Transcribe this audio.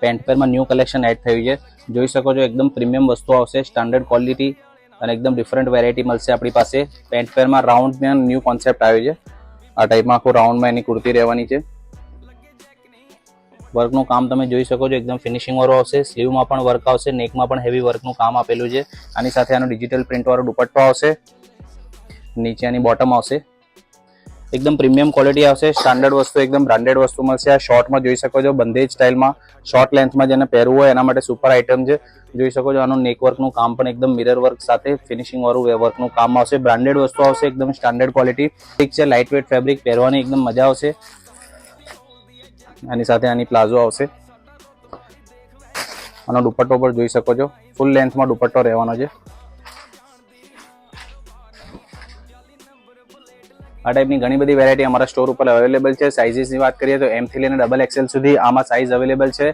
Pant પેરમાં new collection add થયું છે. જોઈ શકો છો એકદમ પ્રીમિયમ વસ્તુ આવશે, સ્ટાન્ડર્ડ ક્વોલિટી અને એકદમ ડિફરન્ટ વેરાયટી મળશે આપણી પાસે. પેન્ટ પેરમાં રાઉન્ડ ન્યૂ કોન્સેપ્ટ આવ્યો છે. આ ટાઈપમાં આખું રાઉન્ડમાં એની કુર્તી રહેવાની છે. વર્કનું કામ તમે જોઈ શકો છો, એકદમ ફિનિશિંગ વાળું આવશે. સ્લીવમાં પણ વર્ક આવશે, નેકમાં પણ હેવી વર્કનું કામ આપેલું છે. આની સાથે આનો ડિજિટલ પ્રિન્ટ વાળો દુપટ્ટો આવશે. નીચે આની બોટમ આવશે. એકદમ પ્રીમિયમ ક્વોલિટી આવશે. સ્ટાન્ડર્ડ વસ્તુ, એકદમ બ્રાન્ડેડ વસ્તુ મળશે. આ શોર્ટમાં જોઈ શકો છો, બંધેજ સ્ટાઇલમાં શોર્ટ લેન્થમાં જેને પહેરવું હોય એના માટે સુપર આઇટમ છે. જોઈ શકો છો આનું નેક વર્કનું કામ પણ એકદમ મિરર વર્ક સાથે ફિનિશિંગ વાળું વર્કનું કામ આવશે. બ્રાન્ડેડ વસ્તુ આવશે, એકદમ સ્ટાન્ડર્ડ ક્વોલિટી. ઠીક છે, લાઇટ વેટ ફેબ્રિક, પહેરવાની એકદમ મજા આવશે. આની સાથે આની પ્લાઝો આવશે. આનો દુપટ્ટો પર જોઈ શકો છો, ફૂલ લેન્થમાં દુપટ્ટો રહેવાનો છે. આ ટાઈપની ઘણી બધી વેરાયટી અમારા સ્ટોર ઉપર અવેલેબલ છે. સાઇઝીસની વાત કરીએ તો M થી લઈને XXL સુધી આમાં સાઇઝ અવેલેબલ છે.